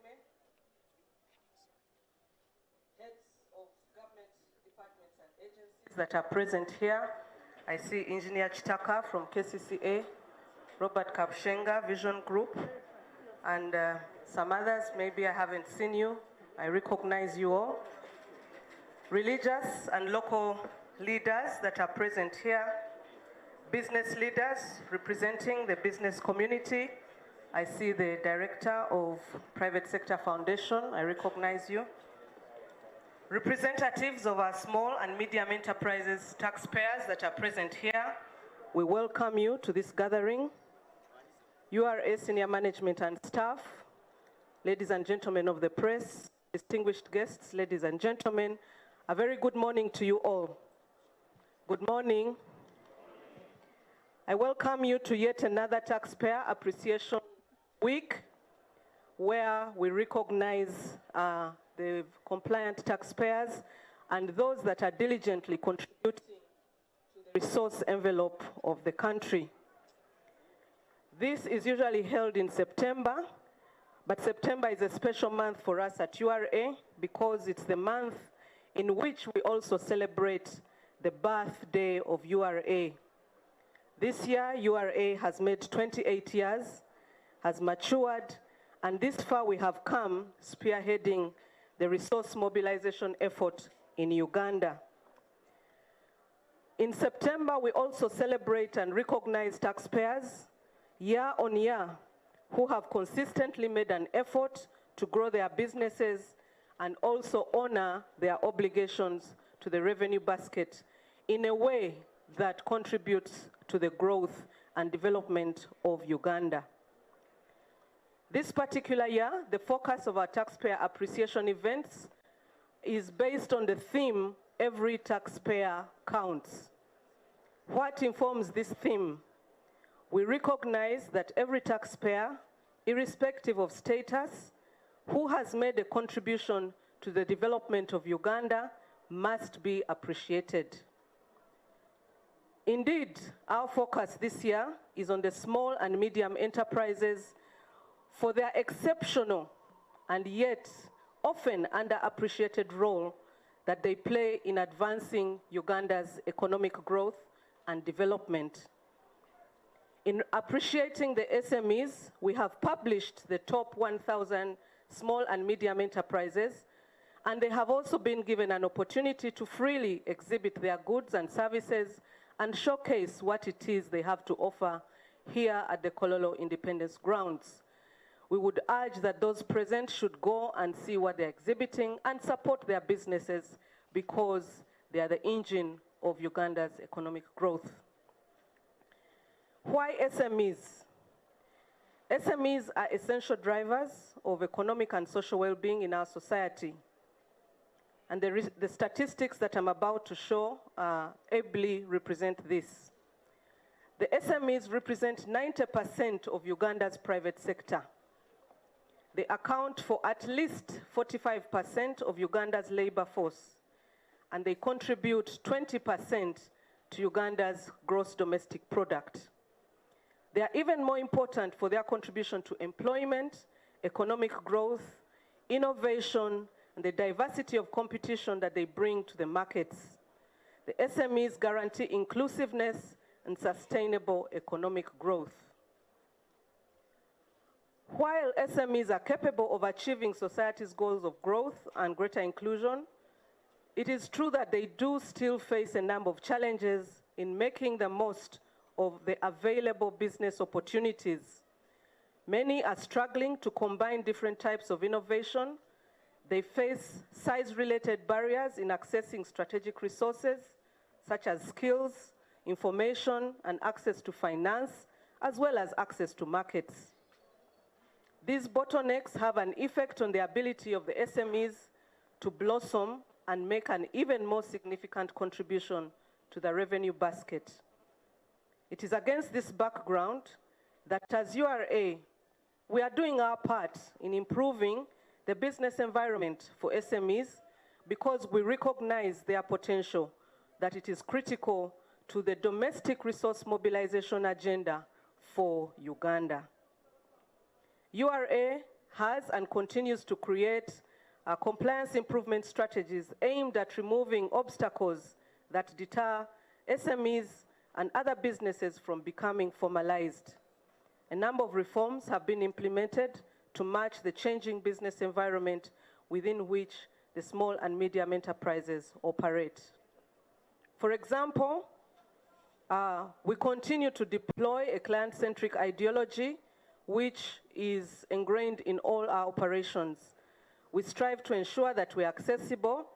women, heads of government departments and agencies that are present here. I see Engineer Chitaka from KCCA, Robert Kapshenga, Vision Group, and some others. Maybe I haven't seen you. I recognize you all. Religious and local leaders that are present here. Business leaders representing the business community. I see the Director of Private Sector Foundation. I recognize you. Representatives of our small and medium enterprises taxpayers that are present here, we welcome you to this gathering. URA senior management and staff, ladies and gentlemen of the press, distinguished guests, ladies and gentlemen, a very good morning to you all. Good morning. I welcome you to yet another Taxpayer Appreciation Week, where we recognize the compliant taxpayers and those that are diligently contributing to the resource envelope of the country. This is usually held in September, but September is a special month for us at URA because it's the month in which we also celebrate the birthday of URA. This year, URA has made 28 years, has matured, and this far we have come spearheading the resource mobilization effort in Uganda. In September, we also celebrate and recognize taxpayers year on year who have consistently made an effort to grow their businesses and also honor their obligations to the revenue basket in a way that contributes to the growth and development of Uganda. This particular year, the focus of our taxpayer appreciation events is based on the theme, Every Taxpayer Counts. What informs this theme? We recognize that every taxpayer, irrespective of status, who has made a contribution to the development of Uganda must be appreciated. Indeed, our focus this year is on the small and medium enterprises for their exceptional and yet often underappreciated role that they play in advancing Uganda's economic growth and development. In appreciating the SMEs, we have published the top 1,000 small and medium enterprises, and they have also been given an opportunity to freely exhibit their goods and services and showcase what it is they have to offer here at the Kololo Independence Grounds. We would urge that those present should go and see what they're exhibiting and support their businesses because they are the engine of Uganda's economic growth. Why SMEs? SMEs are essential drivers of economic and social well-being in our society. And the statistics that I'm about to show ably represent this. The SMEs represent 90% of Uganda's private sector. They account for at least 45% of Uganda's labor force, and they contribute 20% to Uganda's gross domestic product. They are even more important for their contribution to employment, economic growth, innovation, and the diversity of competition that they bring to the markets. The SMEs guarantee inclusiveness and sustainable economic growth. While SMEs are capable of achieving society's goals of growth and greater inclusion, it is true that they do still face a number of challenges in making the most of the available business opportunities. Many are struggling to combine different types of innovation. They face size-related barriers in accessing strategic resources, such as skills, information, and access to finance, as well as access to markets. These bottlenecks have an effect on the ability of the SMEs to blossom and make an even more significant contribution to the revenue basket. It is against this background that as URA, we are doing our part in improving the business environment for SMEs because we recognize their potential, that it is critical to the domestic resource mobilization agenda for Uganda. URA has and continues to create compliance improvement strategies aimed at removing obstacles that deter SMEs and other businesses from becoming formalized. A number of reforms have been implemented to match the changing business environment within which the small and medium enterprises operate. For example, we continue to deploy a client-centric ideology which is ingrained in all our operations. We strive to ensure that we're accessible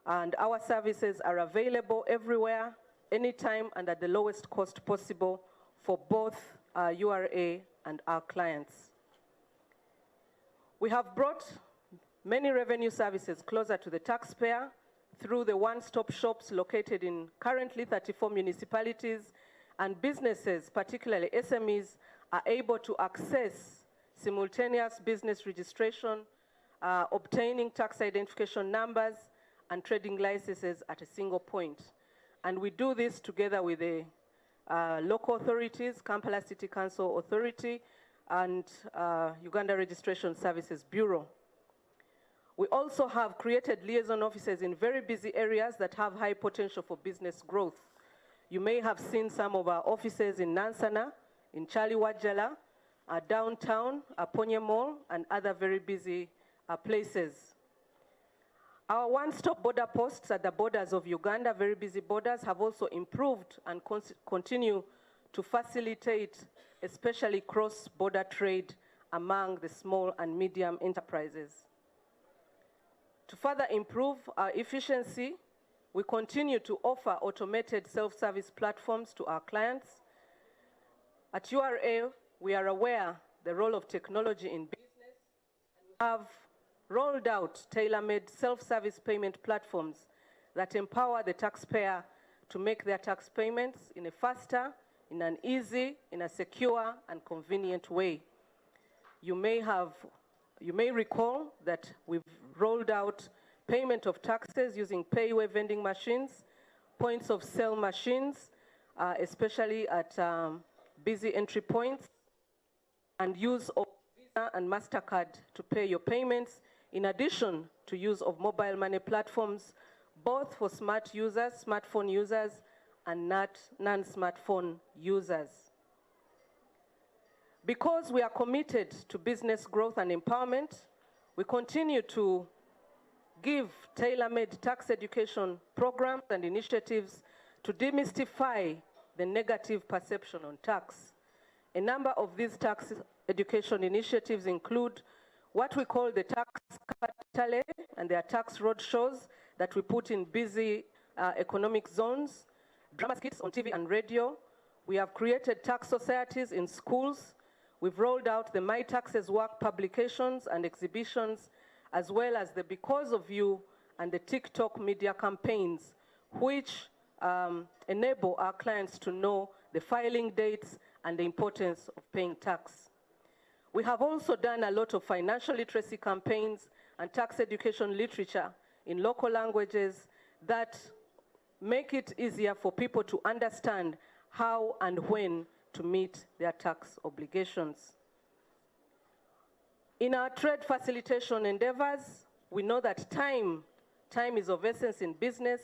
and our services are available everywhere, anytime, and at the lowest cost possible for both our URA and our clients. We have brought many revenue services closer to the taxpayer through the one-stop shops located in currently 34 municipalities, and businesses, particularly SMEs, are able to access simultaneous business registration, obtaining tax identification numbers, and trading licenses at a single point. And we do this together with the local authorities, Kampala City Council Authority, and Uganda Registration Services Bureau. We also have created liaison offices in very busy areas that have high potential for business growth. You may have seen some of our offices in Nansana, in Charlie Wajala, downtown, Ponye Mall, and other very busy places. Our one-stop border posts at the borders of Uganda, very busy borders, have also improved and continue to facilitate especially cross-border trade among the small and medium enterprises. To further improve our efficiency, we continue to offer automated self-service platforms to our clients. At URA, we are aware the role of technology in business, and we have rolled out tailor-made self-service payment platforms that empower the taxpayer to make their tax payments in a faster, in an easy, in a secure and convenient way. You may recall that we've rolled out payment of taxes using payway vending machines, points of sale machines, especially at busy entry points, and use of Visa and MasterCard to pay your payments, in addition to use of mobile money platforms, both for smartphone users, and non-smartphone users. Because we are committed to business growth and empowerment, we continue to give tailor-made tax education programs and initiatives to demystify the negative perception on tax. A number of these tax education initiatives include what we call the tax katale, and their tax road shows that we put in busy economic zones, drama skits on TV and radio. We have created tax societies in schools. We've rolled out the My Taxes Work publications and exhibitions, as well as the Because of You and the TikTok media campaigns, which enable our clients to know the filing dates and the importance of paying tax. We have also done a lot of financial literacy campaigns and tax education literature in local languages that make it easier for people to understand how and when to meet their tax obligations. In our trade facilitation endeavors, we know that time is of essence in business,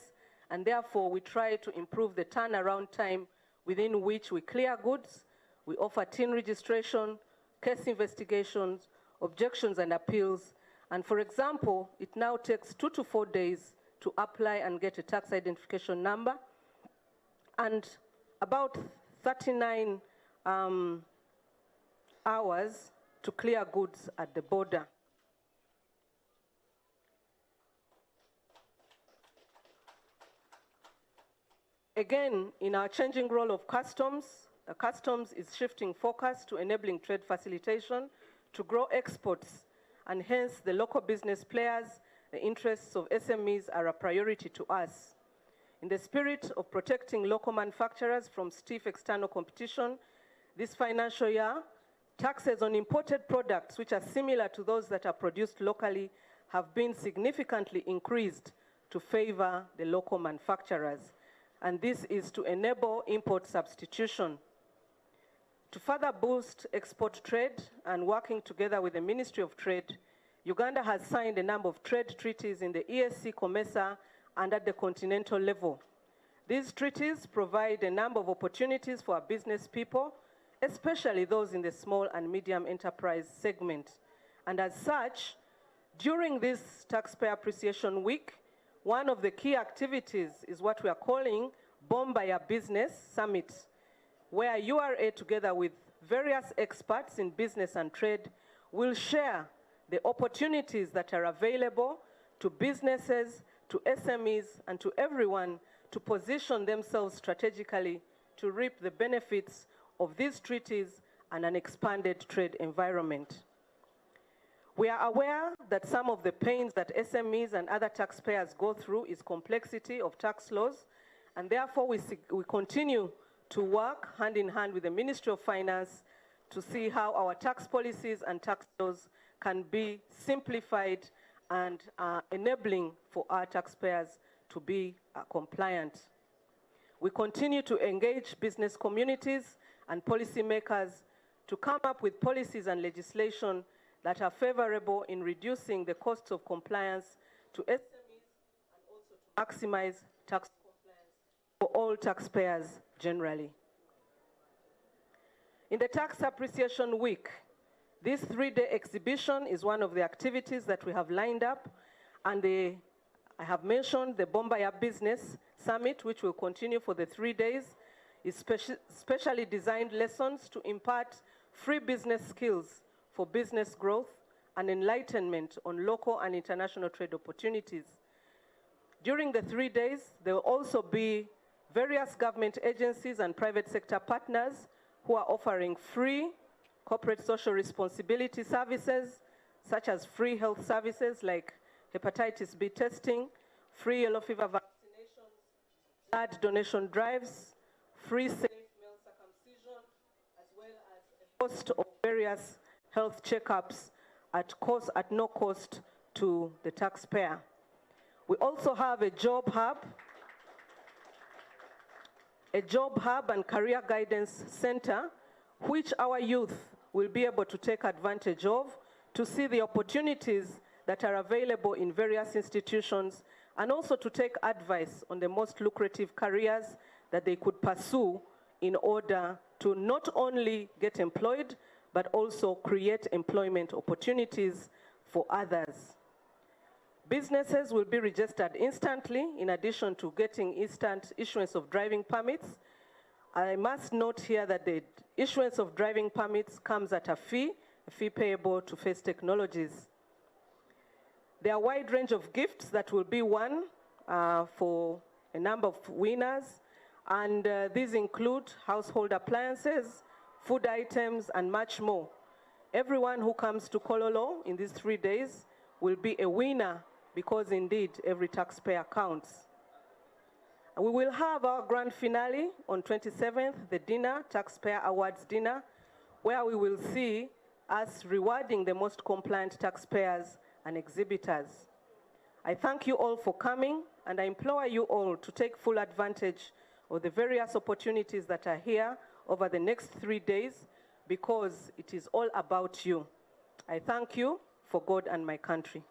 and therefore we try to improve the turnaround time within which we clear goods. We offer TIN registration, case investigations, objections and appeals, and for example, it now takes 2 to 4 days to apply and get a tax identification number, and about 39 hours to clear goods at the border. Again, in our changing role of customs, customs is shifting focus to enabling trade facilitation to grow exports, and hence the local business players, the interests of SMEs are a priority to us. In the spirit of protecting local manufacturers from stiff external competition, this financial year, taxes on imported products which are similar to those that are produced locally have been significantly increased to favor the local manufacturers. And this is to enable import substitution. To further boost export trade and working together with the Ministry of Trade, Uganda has signed a number of trade treaties in the ESC, COMESA, and at the continental level. These treaties provide a number of opportunities for our business people, especially those in the small and medium enterprise segment. And as such, during this Taxpayer Appreciation Week, one of the key activities is what we are calling Bomba Ya Business Summit, where URA, together with various experts in business and trade, will share the opportunities that are available to businesses, to SMEs, and to everyone to position themselves strategically to reap the benefits of these treaties and an expanded trade environment. We are aware that some of the pains that SMEs and other taxpayers go through is complexity of tax laws, and therefore we continue to work hand in hand with the Ministry of Finance to see how our tax policies and tax laws can be simplified and enabling for our taxpayers to be compliant. We continue to engage business communities and policymakers to come up with policies and legislation that are favorable in reducing the costs of compliance to SMEs and also to maximize tax compliance for all taxpayers generally. In the Tax Appreciation Week, this 3-day exhibition is one of the activities that we have lined up, and I have mentioned the Bomba Ya Business Summit, which will continue for the 3 days, is specially designed lessons to impart free business skills for business growth and enlightenment on local and international trade opportunities. During the 3 days, there will also be various government agencies and private sector partners who are offering free corporate social responsibility services, such as free health services like hepatitis B testing, free yellow fever vaccinations, blood donation drives, free safe male circumcision, as well as a host of various health checkups at no cost to the taxpayer. We also have a job hub and career guidance center, which our youth will be able to take advantage of to see the opportunities that are available in various institutions, and also to take advice on the most lucrative careers that they could pursue in order to not only get employed, but also create employment opportunities for others. Businesses will be registered instantly, in addition to getting instant issuance of driving permits. I must note here that the issuance of driving permits comes at a fee payable to Face Technologies. There are a wide range of gifts that will be won for a number of winners, and these include household appliances, food items, and much more. Everyone who comes to Kololo in these 3 days will be a winner, because indeed every taxpayer counts. And we will have our grand finale on 27th, the dinner, Taxpayer Awards dinner, where we will see us rewarding the most compliant taxpayers and exhibitors. I thank you all for coming, and I implore you all to take full advantage of the various opportunities that are here over the next 3 days, because it is all about you. I thank you for God and my country.